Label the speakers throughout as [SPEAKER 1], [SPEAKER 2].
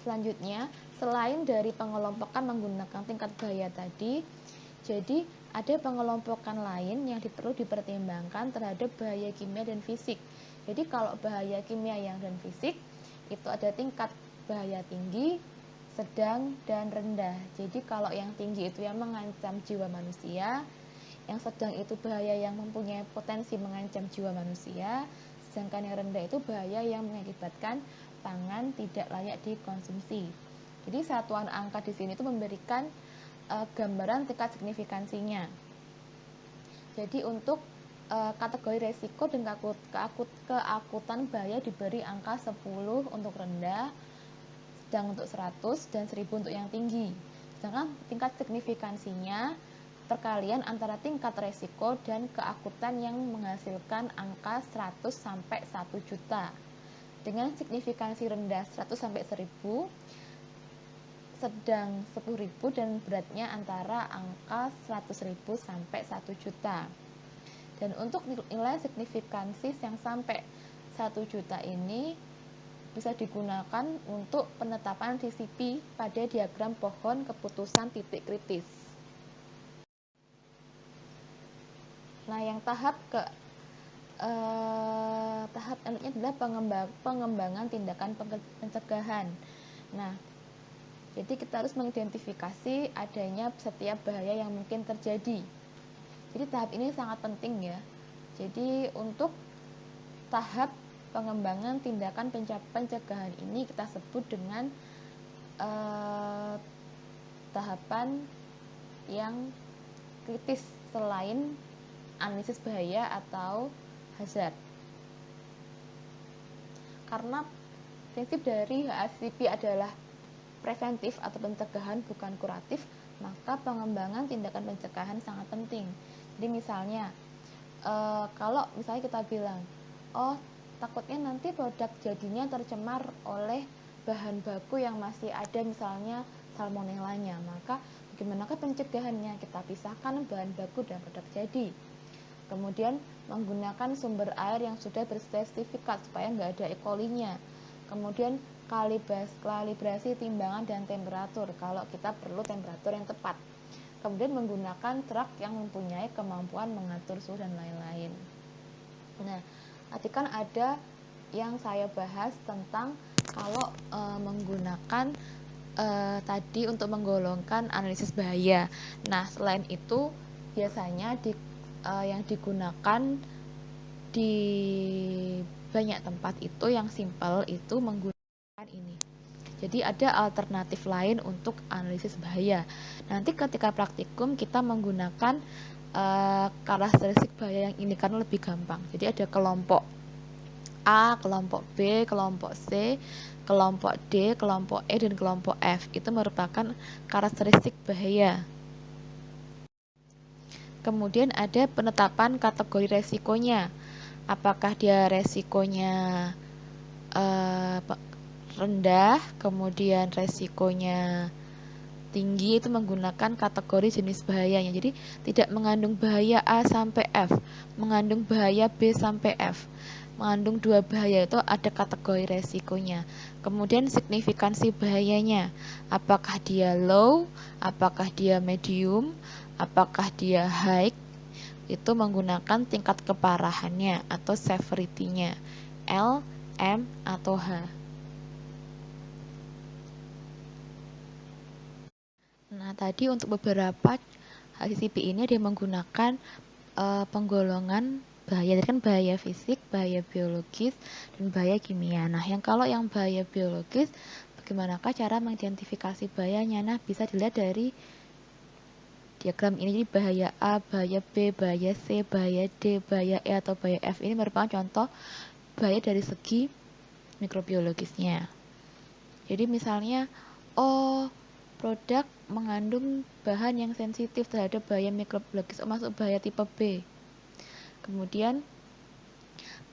[SPEAKER 1] selanjutnya, selain dari pengelompokan menggunakan tingkat bahaya tadi, jadi ada pengelompokan lain yang perlu dipertimbangkan terhadap bahaya kimia dan fisik. Jadi kalau bahaya kimia dan fisik itu ada tingkat bahaya tinggi, sedang, dan rendah. Jadi kalau yang tinggi itu yang mengancam jiwa manusia, yang sedang itu bahaya yang mempunyai potensi mengancam jiwa manusia, sedangkan yang rendah itu bahaya yang mengakibatkan pangan tidak layak dikonsumsi. Jadi satuan angka di sini itu memberikan gambaran tingkat signifikansinya. Jadi untuk kategori resiko dan keakutan bahaya diberi angka 10 untuk rendah, sedang untuk 100, dan 1000 untuk yang tinggi. Sedangkan tingkat signifikansinya perkalian antara tingkat resiko dan keakutan yang menghasilkan angka 100 sampai 1 juta. Dengan signifikansi rendah 100 sampai 1000, sedang 10.000, dan beratnya antara angka 100.000 sampai 1 juta. Dan untuk nilai signifikansi yang sampai 1 juta ini bisa digunakan untuk penetapan DCP pada diagram pohon keputusan titik kritis. Nah, yang tahap selanjutnya adalah pengembangan tindakan pencegahan. Nah, jadi kita harus mengidentifikasi adanya setiap bahaya yang mungkin terjadi. Jadi tahap ini sangat penting ya. Jadi untuk tahap pengembangan tindakan pencegahan ini kita sebut dengan tahapan yang kritis selain analisis bahaya atau hazard. Karena prinsip dari HACCP adalah preventif atau pencegahan bukan kuratif, maka pengembangan tindakan pencegahan sangat penting. Jadi misalnya kalau misalnya kita bilang, oh takutnya nanti produk jadinya tercemar oleh bahan baku yang masih ada misalnya salmonellanya, maka bagaimanakah pencegahannya? Kita pisahkan bahan baku dan produk jadi. Kemudian menggunakan sumber air yang sudah bersertifikat supaya nggak ada E. coli-nya. Kemudian kalibrasi timbangan dan temperatur kalau kita perlu temperatur yang tepat. Kemudian menggunakan truk yang mempunyai kemampuan mengatur suhu dan lain-lain. Nah, tadi kan ada yang saya bahas tentang kalau menggunakan tadi untuk menggolongkan analisis bahaya. Nah, selain itu biasanya yang digunakan di banyak tempat itu yang simpel itu menggunakan ini. Jadi ada alternatif lain untuk analisis bahaya. Nanti ketika praktikum kita menggunakan karakteristik bahaya yang ini karena lebih gampang. Jadi ada kelompok A, kelompok B, kelompok C, kelompok D, kelompok E, dan kelompok F. Itu merupakan karakteristik bahaya. Kemudian ada penetapan kategori resikonya. Apakah dia resikonya rendah, kemudian resikonya tinggi, itu menggunakan kategori jenis bahayanya. Jadi tidak mengandung bahaya A sampai F, mengandung bahaya B sampai F. Mengandung 2 bahaya itu ada kategori resikonya. Kemudian signifikansi bahayanya. Apakah dia low, apakah dia medium, apakah dia high, itu menggunakan tingkat keparahannya atau severity-nya, L, M, atau H. Nah, tadi untuk beberapa HACCP ini dia menggunakan penggolongan bahaya. Tadi kan bahaya fisik, bahaya biologis, dan bahaya kimia. Nah, kalau yang bahaya biologis, bagaimanakah cara mengidentifikasi bahayanya? Nah, bisa dilihat dari diagram ini. Jadi bahaya A, bahaya B, bahaya C, bahaya D, bahaya E, atau bahaya F ini merupakan contoh bahaya dari segi mikrobiologisnya. Jadi misalnya, produk mengandung bahan yang sensitif terhadap bahaya mikrobiologis, masuk bahaya tipe B. Kemudian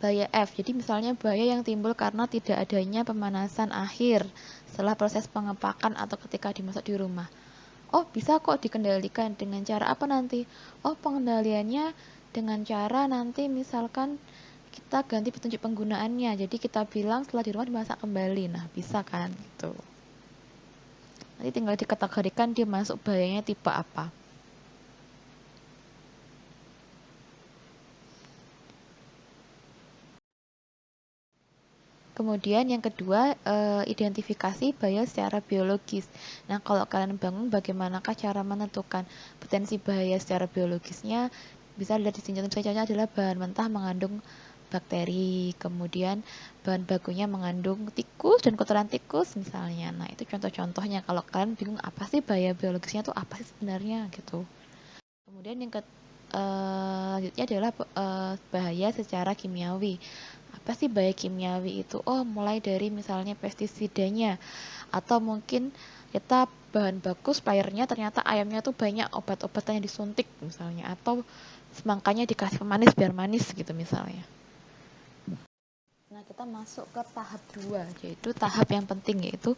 [SPEAKER 1] bahaya F, jadi misalnya bahaya yang timbul karena tidak adanya pemanasan akhir setelah proses pengepakan atau ketika dimasak di rumah. Bisa kok dikendalikan. Dengan cara apa nanti? Pengendaliannya dengan cara nanti misalkan kita ganti petunjuk penggunaannya. Jadi kita bilang setelah di rumah dimasak kembali. Nah, bisa kan gitu. Nanti tinggal dikategorikan dia masuk bahayanya tipe apa. Kemudian yang kedua, identifikasi bahaya secara biologis. Nah, kalau kalian bangun bagaimanakah cara menentukan potensi bahaya secara biologisnya? Bisa dilihat di sini, contohnya adalah bahan mentah mengandung bakteri, kemudian bahan bakunya mengandung tikus dan kotoran tikus misalnya. Nah, itu contoh-contohnya. Kalau kalian bingung apa sih bahaya biologisnya tuh apa sih sebenarnya gitu. Kemudian yang selanjutnya adalah bahaya secara kimiawi. Apa sih bahaya kimiawi itu? Oh, mulai dari misalnya pestisidanya, atau mungkin kita bahan baku suppliernya ternyata ayamnya tuh banyak obat-obatan yang disuntik misalnya, atau semangkanya dikasih pemanis biar manis gitu misalnya. Nah, kita masuk ke tahap 2, yaitu tahap yang penting, yaitu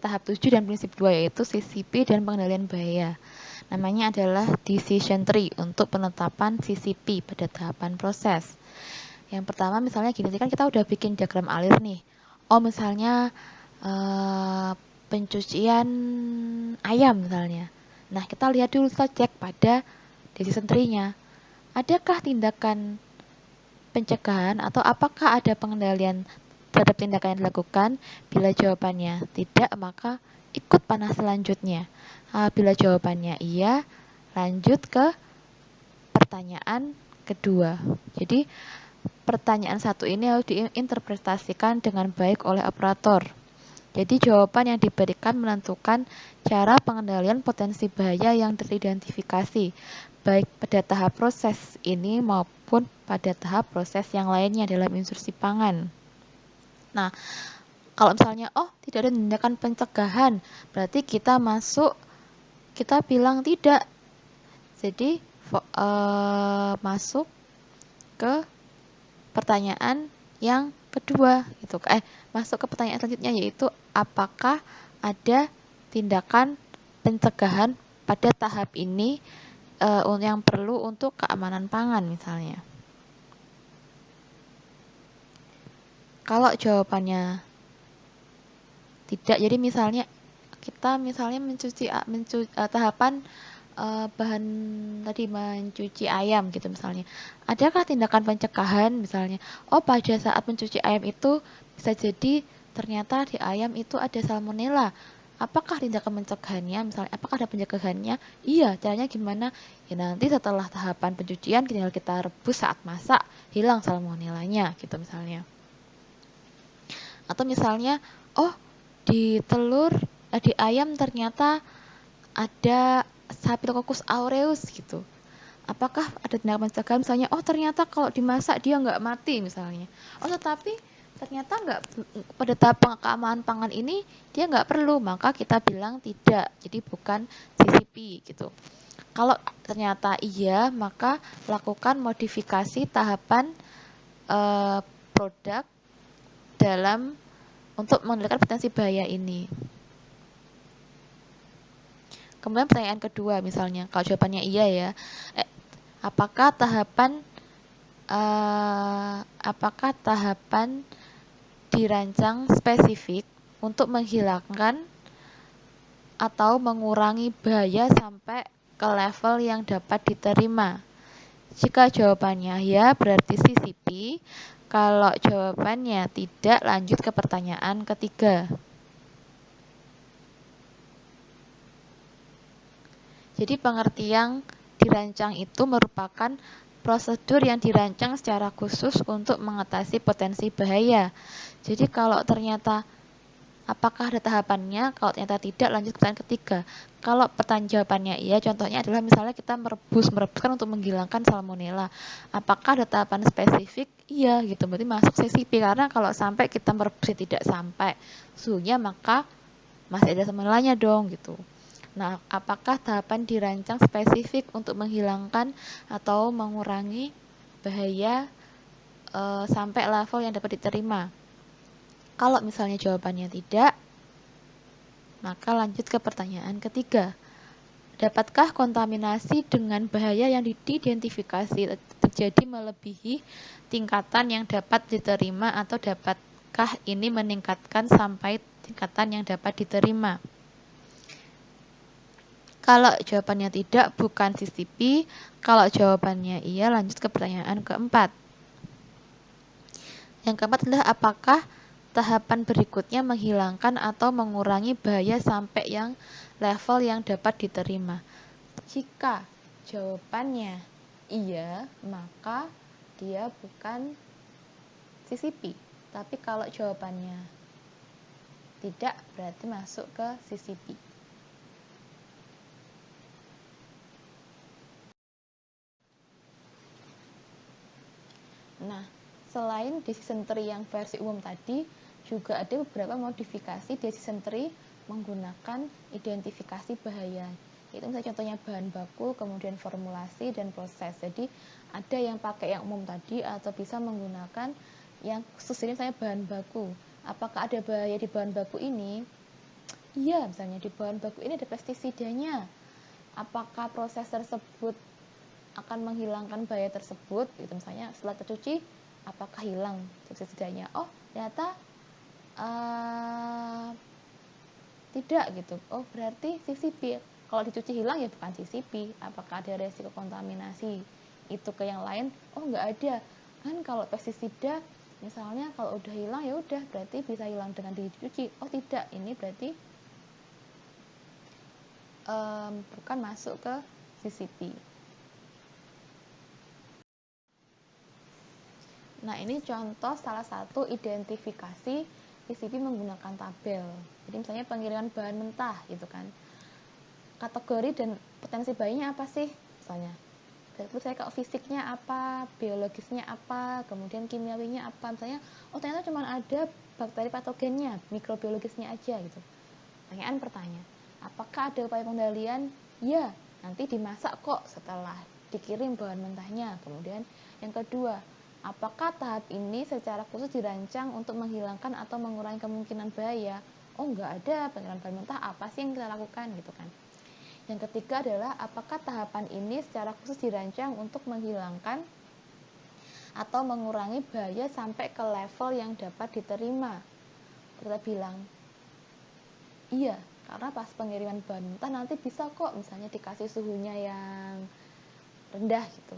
[SPEAKER 1] tahap 7 dan prinsip 2, yaitu CCP dan pengendalian bahaya. Namanya adalah decision tree untuk penetapan CCP pada tahapan proses. Yang pertama misalnya gini, kan kita udah bikin diagram alir nih. Oh, misalnya pencucian ayam misalnya. Nah, kita lihat dulu, kita cek pada decision tree-nya. Adakah tindakan pencegahan atau apakah ada pengendalian terhadap tindakan yang dilakukan? Bila jawabannya tidak, maka ikut panah selanjutnya. Bila jawabannya iya, lanjut ke pertanyaan kedua. Jadi pertanyaan satu ini harus diinterpretasikan dengan baik oleh operator. Jadi jawaban yang diberikan menentukan cara pengendalian potensi bahaya yang teridentifikasi, baik pada tahap proses ini maupun pada tahap proses yang lainnya dalam instruksi pangan. Nah, kalau misalnya, oh tidak ada tindakan pencegahan, berarti kita bilang tidak. Jadi masuk ke pertanyaan yang kedua gitu. Masuk ke pertanyaan selanjutnya, yaitu apakah ada tindakan pencegahan pada tahap ini yang perlu untuk keamanan pangan misalnya. Kalau jawabannya tidak, jadi misalnya kita mencuci tahapan bahan tadi mencuci ayam gitu misalnya. Adakah tindakan pencegahan misalnya? Oh, pada saat mencuci ayam itu bisa jadi ternyata di ayam itu ada salmonella. Apakah tindakan pencegahannya? Misalnya, apakah ada pencegahannya? Iya, caranya gimana? Ya nanti setelah tahapan pencucian tinggal kita rebus saat masak, hilang salmonellanya gitu misalnya. Atau misalnya, oh di ayam ternyata ada Staphylococcus aureus gitu. Apakah ada tindakan pencegahan misalnya, oh ternyata kalau dimasak dia nggak mati misalnya. Oh tetapi ternyata nggak, pada tahap keamanan pangan ini dia nggak perlu, maka kita bilang tidak. Jadi bukan CCP gitu. Kalau ternyata iya, maka lakukan modifikasi tahapan produk dalam untuk mengendalikan potensi bahaya ini. Kemudian pertanyaan kedua misalnya, kalau jawabannya iya ya, apakah tahapan dirancang spesifik untuk menghilangkan atau mengurangi bahaya sampai ke level yang dapat diterima? Jika jawabannya ya, berarti CCP. Kalau jawabannya tidak, lanjut ke pertanyaan ketiga. Jadi pengertian dirancang itu merupakan prosedur yang dirancang secara khusus untuk mengatasi potensi bahaya. Jadi kalau ternyata apakah ada tahapannya, kalau ternyata tidak, lanjut ke pertanyaan ketiga. Kalau pertanyaan jawabannya iya, contohnya adalah misalnya kita merebuskan untuk menghilangkan salmonella. Apakah ada tahapan spesifik? Iya gitu, berarti masuk CCP. Karena kalau sampai kita merebus tidak sampai suhunya, maka masih ada salmonellanya dong gitu. Nah, apakah tahapan dirancang spesifik untuk menghilangkan atau mengurangi bahaya sampai level yang dapat diterima? Kalau misalnya jawabannya tidak, maka lanjut ke pertanyaan ketiga. Dapatkah kontaminasi dengan bahaya yang diidentifikasi terjadi melebihi tingkatan yang dapat diterima, atau dapatkah ini meningkatkan sampai tingkatan yang dapat diterima? Kalau jawabannya tidak, bukan CCP. Kalau jawabannya iya, lanjut ke pertanyaan keempat. Yang keempat adalah apakah tahapan berikutnya menghilangkan atau mengurangi bahaya sampai yang level yang dapat diterima. Jika jawabannya iya, maka dia bukan CCP. Tapi kalau jawabannya tidak, berarti masuk ke CCP. Nah, selain decision tree yang versi umum tadi, juga ada beberapa modifikasi decision tree menggunakan identifikasi bahaya. Itu misalnya contohnya bahan baku, kemudian formulasi, dan proses. Jadi, ada yang pakai yang umum tadi, atau bisa menggunakan yang khusus, ini misalnya bahan baku. Apakah ada bahaya di bahan baku ini? Iya, misalnya di bahan baku ini ada pestisidanya. Apakah proses tersebut akan menghilangkan bahaya tersebut? Gitu, misalnya setelah tercuci, apakah hilang pestisida-nya? Oh, ternyata tidak gitu. Oh, berarti CCP. Kalau dicuci hilang ya bukan CCP. Apakah ada resiko kontaminasi itu ke yang lain? Oh, nggak ada. Kan kalau pestisida misalnya kalau udah hilang ya udah, berarti bisa hilang dengan dicuci. Oh, tidak. Ini berarti bukan masuk ke CCP. Nah, ini contoh salah satu identifikasi CCP menggunakan tabel. Jadi misalnya pengiriman bahan mentah gitu kan. Kategori dan potensi bahayanya apa sih? Misalnya, terus saya kalau fisiknya apa, biologisnya apa, kemudian kimiawinya apa. Misalnya, oh ternyata cuma ada bakteri patogennya, mikrobiologisnya aja gitu. Pertanyaan, apakah ada upaya pengendalian? Ya, nanti dimasak kok setelah dikirim bahan mentahnya. Kemudian yang kedua, apakah tahap ini secara khusus dirancang untuk menghilangkan atau mengurangi kemungkinan bahaya? Oh, enggak ada. Pengiriman bahan mentah apa sih yang kita lakukan gitu kan. Yang ketiga adalah apakah tahapan ini secara khusus dirancang untuk menghilangkan atau mengurangi bahaya sampai ke level yang dapat diterima. Kita bilang iya, karena pas pengiriman bahan mentah nanti bisa kok misalnya dikasih suhunya yang rendah gitu.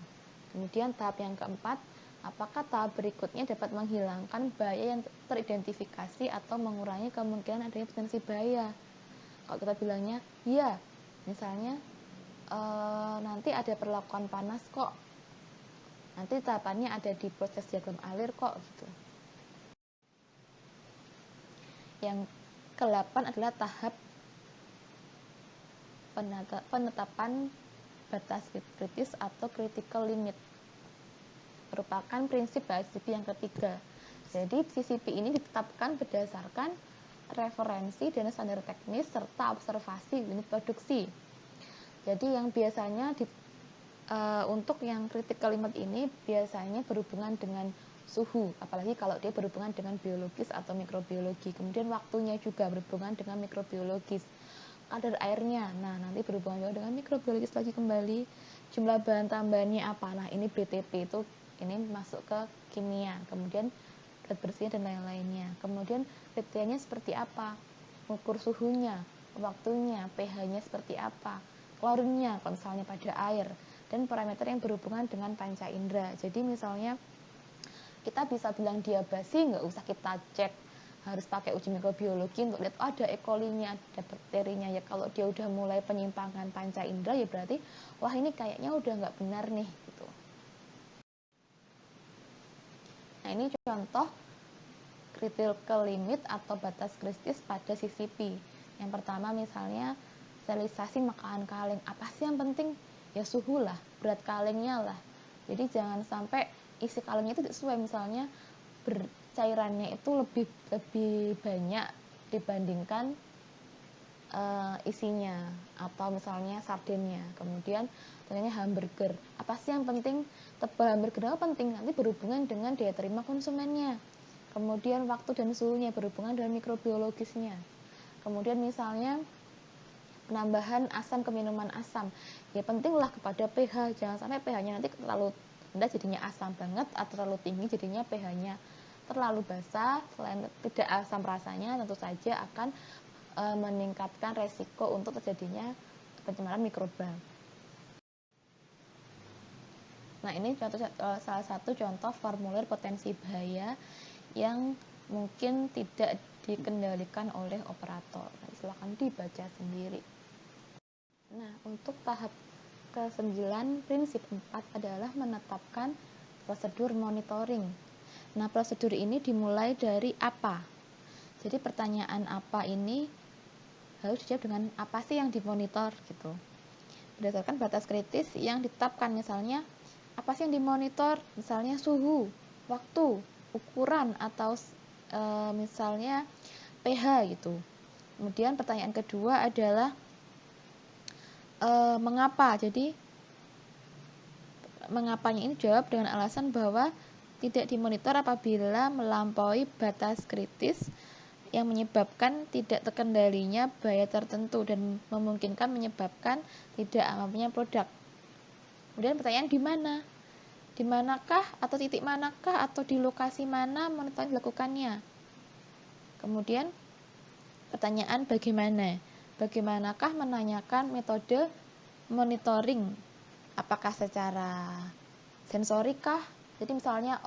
[SPEAKER 1] Kemudian tahap yang keempat, apakah tahap berikutnya dapat menghilangkan bahaya yang teridentifikasi atau mengurangi kemungkinan adanya potensi bahaya. Kalau kita bilangnya iya, misalnya nanti ada perlakuan panas kok, nanti tahapannya ada di proses diagram alir kok gitu. Yang ke-8 adalah tahap penetapan batas kritis atau critical limit, merupakan prinsip CCP yang ketiga. Jadi CCP ini ditetapkan berdasarkan referensi dan standar teknis serta observasi unit produksi. Jadi yang biasanya untuk yang critical limit ini biasanya berhubungan dengan suhu, apalagi kalau dia berhubungan dengan biologis atau mikrobiologi. Kemudian waktunya juga berhubungan dengan mikrobiologis. Kadar airnya, nah nanti berhubungan juga dengan mikrobiologis lagi kembali. Jumlah bahan tambahannya apa? Nah ini BTP itu ini masuk ke kimia. Kemudian berat bersihnya dan lain-lainnya. Kemudian kriterianya seperti apa? Ukur suhunya, waktunya, pH-nya seperti apa? Klorinnya kalau misalnya pada air, dan parameter yang berhubungan dengan panca indera. Jadi misalnya kita bisa bilang dia basi, nggak usah kita cek harus pakai uji mikrobiologi untuk lihat oh, ada E. coli-nya, ada bakterinya. Ya kalau dia udah mulai penyimpangan panca indera ya berarti wah ini kayaknya udah nggak benar nih gitu. Nah ini contoh critical limit atau batas kritis pada CCP. Yang pertama misalnya sterilisasi makanan kaleng. Apa sih yang penting? Ya suhu lah, berat kalengnya lah. Jadi jangan sampai isi kalengnya itu sesuai, misalnya cairannya itu lebih banyak dibandingkan isinya, atau misalnya sardennya. Kemudian ternyata hamburger. Apa sih yang penting? Tebal hamburger apa penting? Nanti berhubungan dengan daya terima konsumennya. Kemudian waktu dan suhunya berhubungan dengan mikrobiologisnya. Kemudian misalnya penambahan asam ke minuman asam, ya pentinglah kepada pH, jangan sampai pH-nya nanti terlalu rendah jadinya asam banget, atau terlalu tinggi jadinya pH-nya terlalu basah. Selain tidak asam rasanya, tentu saja akan meningkatkan resiko untuk terjadinya pencemaran mikroba. Nah, ini salah satu contoh formulir potensi bahaya yang mungkin tidak dikendalikan oleh operator. Nah, silakan dibaca sendiri. Nah, untuk tahap ke-9, prinsip 4 adalah menetapkan prosedur monitoring. Nah, prosedur ini dimulai dari apa? Jadi pertanyaan apa ini harus dijawab dengan apa sih yang dimonitor gitu. Berdasarkan batas kritis yang ditetapkan, misalnya apa sih yang dimonitor, misalnya suhu, waktu, ukuran, atau misalnya pH gitu. Kemudian pertanyaan kedua adalah mengapa. Jadi mengapanya ini jawab dengan alasan bahwa tidak dimonitor apabila melampaui batas kritis yang menyebabkan tidak terkendalinya bahaya tertentu dan memungkinkan menyebabkan tidak amannya produk. Kemudian pertanyaan di mana? Di manakah atau titik manakah atau di lokasi mana monitoring dilakukannya? Kemudian pertanyaan bagaimana? Bagaimanakah menanyakan metode monitoring? Apakah secara sensorikah? Jadi misalnya,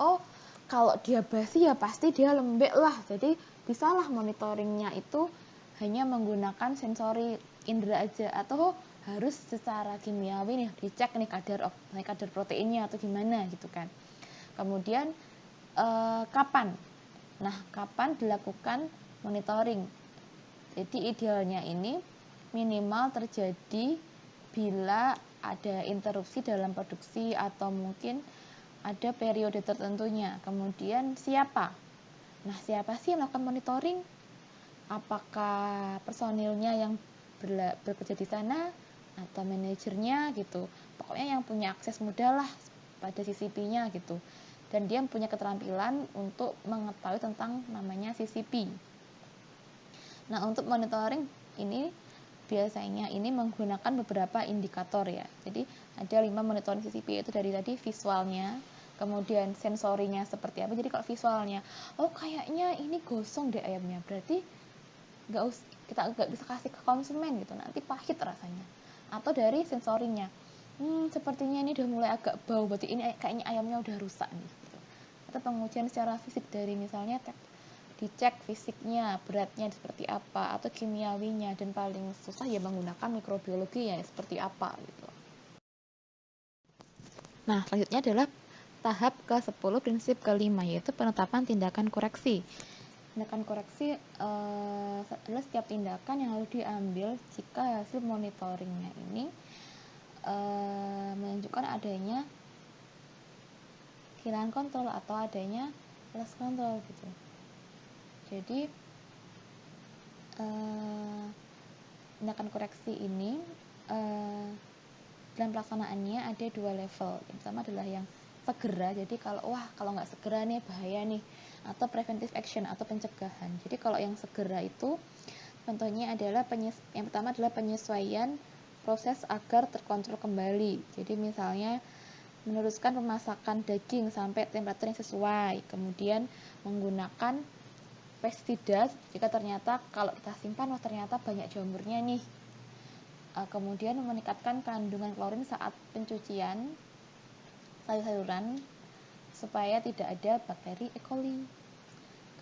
[SPEAKER 1] kalau dia basi ya pasti dia lembek lah. Jadi bisalah monitoringnya itu hanya menggunakan sensori indera aja, atau harus secara kimiawi nih dicek nih kadar proteinnya atau gimana gitu kan. Kemudian kapan? Nah, kapan dilakukan monitoring? Jadi idealnya ini minimal terjadi bila ada interupsi dalam produksi atau mungkin ada periode tertentunya. Kemudian siapa? Nah, siapa sih yang melakukan monitoring? Apakah personilnya yang bekerja di sana atau manajernya gitu. Pokoknya yang punya akses mudah lah pada CCP-nya gitu. Dan dia punya keterampilan untuk mengetahui tentang namanya CCP. Nah, untuk monitoring ini biasanya ini menggunakan beberapa indikator ya. Jadi ada 5 monitoring CCP, itu dari tadi visualnya, kemudian sensorinya seperti apa. Jadi kalau visualnya, kayaknya ini gosong deh ayamnya, berarti kita nggak bisa kasih ke konsumen gitu, nanti pahit rasanya. Atau dari sensorinya, sepertinya ini udah mulai agak bau, berarti ini kayaknya ayamnya udah rusak nih gitu. Atau pengujian secara fisik dari misalnya dicek fisiknya, beratnya seperti apa, atau kimiawinya, dan paling susah ya menggunakan mikrobiologi ya seperti apa gitu. Nah, selanjutnya adalah tahap ke-10, prinsip ke-5, yaitu penetapan tindakan koreksi. Tindakan koreksi adalah setiap tindakan yang harus diambil jika hasil monitoringnya ini menunjukkan adanya kehilangan kontrol atau adanya loss control gitu. Jadi tindakan koreksi ini dalam pelaksanaannya ada 2 level. Yang pertama adalah yang segera, jadi kalau nggak segera nih bahaya nih, atau preventive action atau pencegahan. Jadi kalau yang segera itu contohnya adalah yang pertama adalah penyesuaian proses agar terkontrol kembali. Jadi misalnya meneruskan pemasakan daging sampai temperatur yang sesuai, kemudian menggunakan pestisida jika ternyata kalau kita simpan ternyata banyak jamurnya nih. Kemudian meningkatkan kandungan klorin saat pencucian sayur-sayuran supaya tidak ada bakteri E. coli.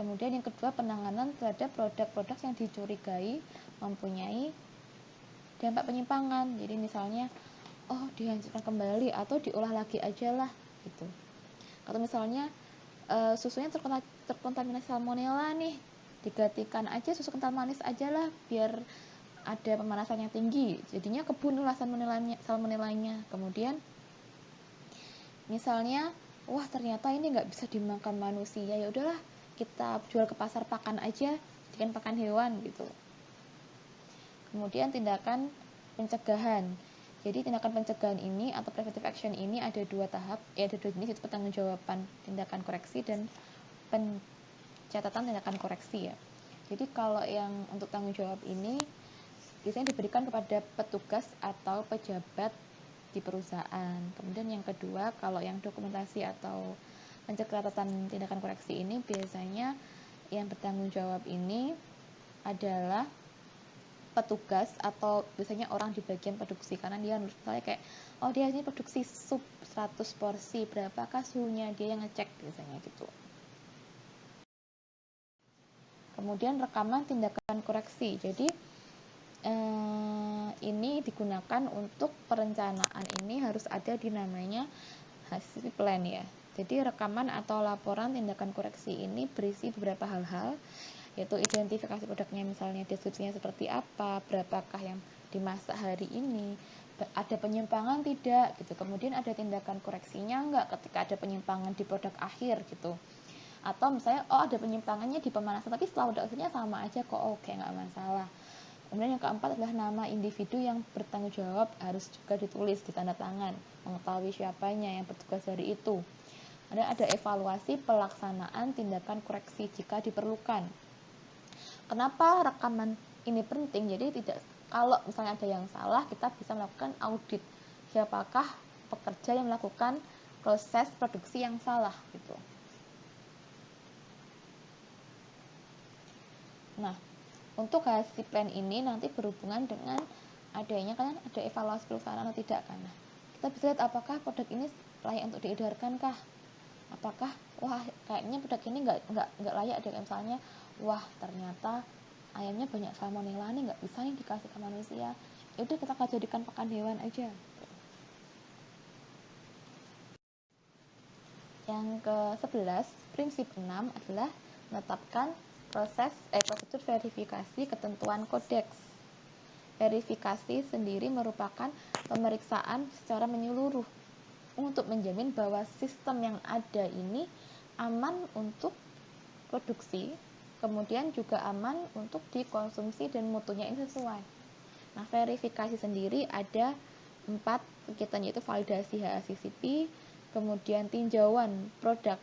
[SPEAKER 1] Kemudian yang kedua, penanganan terhadap produk-produk yang dicurigai mempunyai dampak penyimpangan. Jadi misalnya, dihancurkan kembali atau diolah lagi aja lah gitu. Atau misalnya susunya terkontaminasi salmonella nih, digantikan aja susu kental manis aja lah biar ada pemanasan yang tinggi, jadinya kebunuhlah salmonellanya. Kemudian misalnya ternyata ini nggak bisa dimakan manusia, ya udahlah kita jual ke pasar pakan aja, jadikan pakan hewan gitu. Kemudian tindakan pencegahan. Jadi tindakan pencegahan ini atau preventive action ini ada 2 tahap, ada 2 jenis, itu pertanggungjawaban tindakan koreksi dan pencatatan tindakan koreksi ya. Jadi kalau yang untuk tanggung jawab ini biasanya diberikan kepada petugas atau pejabat di perusahaan. Kemudian yang kedua, kalau yang dokumentasi atau pencatatan tindakan koreksi ini biasanya yang bertanggung jawab ini adalah petugas atau biasanya orang di bagian produksi, karena dia misalnya kayak oh dia ini produksi sup 100 porsi, berapakah suhunya, dia yang ngecek biasanya gitu. Kemudian rekaman tindakan koreksi, jadi ini digunakan untuk perencanaan, ini harus ada di namanya HACCP plan ya. Jadi rekaman atau laporan tindakan koreksi ini berisi beberapa hal-hal, yaitu identifikasi produknya, misalnya deskripsinya seperti apa, berapakah yang dimasak hari ini, ada penyimpangan tidak gitu, kemudian ada tindakan koreksinya enggak ketika ada penyimpangan di produk akhir gitu, atau misalnya oh ada penyimpangannya di pemanasan tapi setelah produk akhirnya sama aja kok, oke nggak masalah. Kemudian yang keempat adalah nama individu yang bertanggung jawab harus juga ditulis di tanda tangan, mengetahui siapanya yang bertugas hari itu. Ada evaluasi pelaksanaan tindakan koreksi jika diperlukan. Kenapa rekaman ini penting? Jadi tidak, kalau misalnya ada yang salah, kita bisa melakukan audit. Siapakah pekerja yang melakukan proses produksi yang salah gitu. Nah, untuk HACCP plan ini nanti berhubungan dengan adanya kan ada evaluasi pelaksanaan atau tidak kan. Nah, kita bisa lihat apakah produk ini layak untuk diedarkan kah? Apakah wah kayaknya produk ini nggak layak deh, misalnya wah ternyata ayamnya banyak salmonella nih, nggak bisa nih dikasih ke manusia, udah kita jadikan pakan hewan aja. Yang ke-11, prinsip 6 adalah menetapkan prosedur verifikasi ketentuan kodeks. Verifikasi sendiri merupakan pemeriksaan secara menyeluruh untuk menjamin bahwa sistem yang ada ini aman untuk produksi, kemudian juga aman untuk dikonsumsi dan mutunya ini sesuai. Nah, verifikasi sendiri ada 4 kegiatan, yaitu validasi HACCP, kemudian tinjauan produk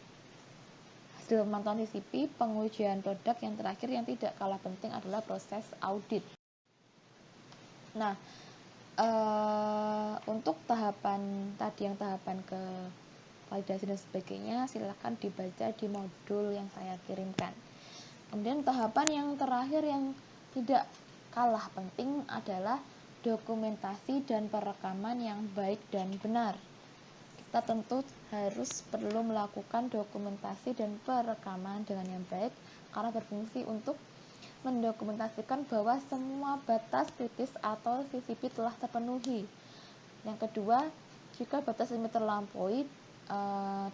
[SPEAKER 1] hasil pemantauan CCP, pengujian produk, yang terakhir yang tidak kalah penting adalah proses audit. Nah, untuk tahapan tadi, yang tahapan ke validasi dan sebagainya, silakan dibaca di modul yang saya kirimkan. Kemudian tahapan yang terakhir yang tidak kalah penting adalah dokumentasi dan perekaman yang baik dan benar. Kita tentu harus perlu melakukan dokumentasi dan perekaman dengan yang baik, karena berfungsi untuk mendokumentasikan bahwa semua batas kritis atau CCP telah terpenuhi. Yang kedua, jika batas ini terlampaui,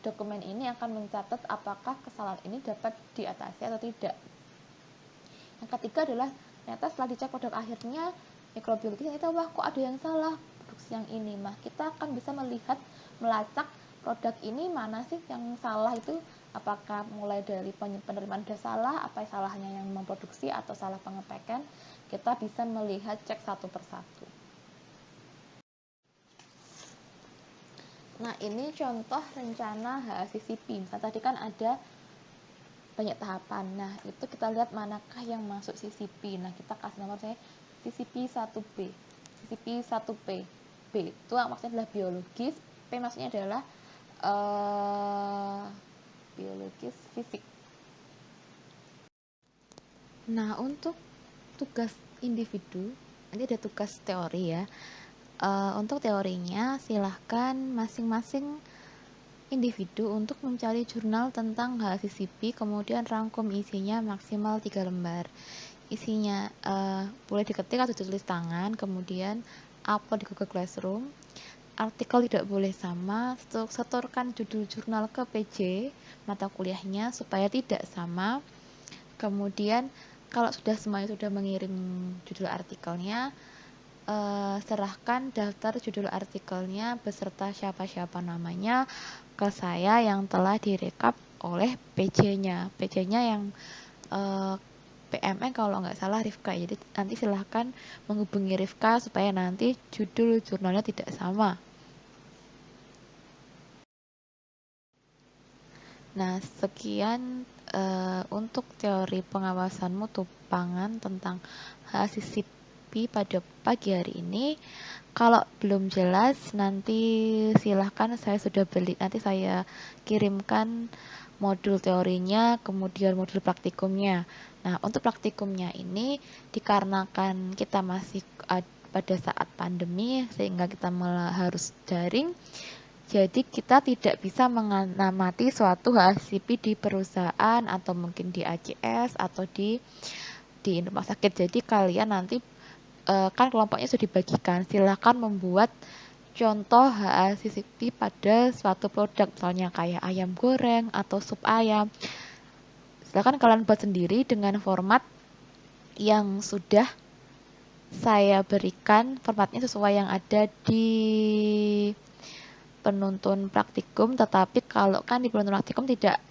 [SPEAKER 1] dokumen ini akan mencatat apakah kesalahan ini dapat diatasi atau tidak. Yang ketiga adalah ternyata setelah dicek produk akhirnya mikrobiologis, ternyata wah kok ada yang salah produksi yang ini, mah kita akan bisa melihat, melacak produk ini mana sih yang salah itu, apakah mulai dari penerimaan sudah salah, apa salahnya yang memproduksi atau salah pengepekan, kita bisa melihat cek satu persatu. Nah, ini contoh rencana HACCP. Misalnya tadi kan ada banyak tahapan. Nah, itu kita lihat manakah yang masuk CCP. Nah, kita kasih nomor saya CCP 1B, CCP 1P. B itu maksudnya adalah biologis, P maksudnya adalah biologis fisik. Nah, untuk tugas individu, nanti ada tugas teori ya. Untuk teorinya silahkan masing-masing individu untuk mencari jurnal tentang HACCP, kemudian rangkum isinya maksimal 3 lembar. Isinya boleh diketik atau ditulis tangan, kemudian upload di Google Classroom. Artikel tidak boleh sama, setorkan judul jurnal ke PJ mata kuliahnya supaya tidak sama. Kemudian kalau semuanya sudah mengirim judul artikelnya, serahkan daftar judul artikelnya beserta siapa-siapa namanya ke saya yang telah direkap oleh PJ-nya. PJ-nya yang PMN kalau nggak salah Rifka. Jadi nanti silahkan menghubungi Rifka supaya nanti judul jurnalnya tidak sama. Nah, sekian untuk teori pengawasan mutu pangan tentang HACCP pada pagi hari ini. Kalau belum jelas, nanti silahkan, saya sudah beli, nanti saya kirimkan modul teorinya, kemudian modul praktikumnya. Nah, untuk praktikumnya ini dikarenakan kita masih pada saat pandemi sehingga kita malah harus daring, jadi kita tidak bisa mengamati suatu HACCP di perusahaan atau mungkin di ACS atau di rumah sakit. Jadi kalian nanti kan kelompoknya sudah dibagikan, silahkan membuat contoh HACCP pada suatu produk, misalnya kayak ayam goreng atau sup ayam. Silahkan kalian buat sendiri dengan format yang sudah saya berikan, formatnya sesuai yang ada di penuntun praktikum. Tetapi kalau kan di penuntun praktikum tidak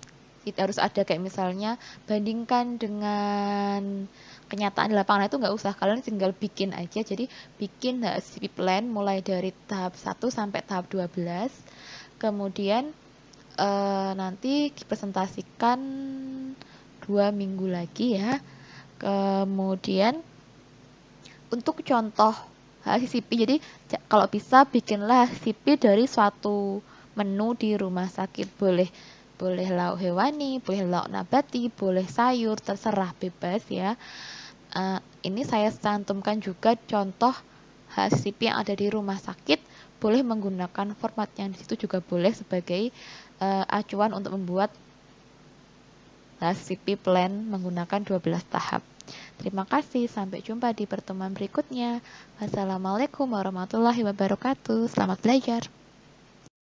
[SPEAKER 1] harus ada kayak misalnya bandingkan dengan kenyataan di lapangan, itu nggak usah, kalian tinggal bikin aja. Jadi bikin HACCP plan mulai dari tahap 1 sampai tahap 12, kemudian nanti dipresentasikan 2 minggu lagi ya. Kemudian untuk contoh HACCP, jadi kalau bisa bikinlah HACCP dari suatu menu di rumah sakit. Boleh lauk hewani, boleh lauk nabati, boleh sayur, terserah, bebas ya. Ini saya cantumkan juga contoh HACCP yang ada di rumah sakit. Boleh menggunakan format yang di situ juga boleh sebagai acuan untuk membuat HACCP plan menggunakan 12 tahap. Terima kasih, sampai jumpa di pertemuan berikutnya. Wassalamualaikum warahmatullahi wabarakatuh. Selamat belajar.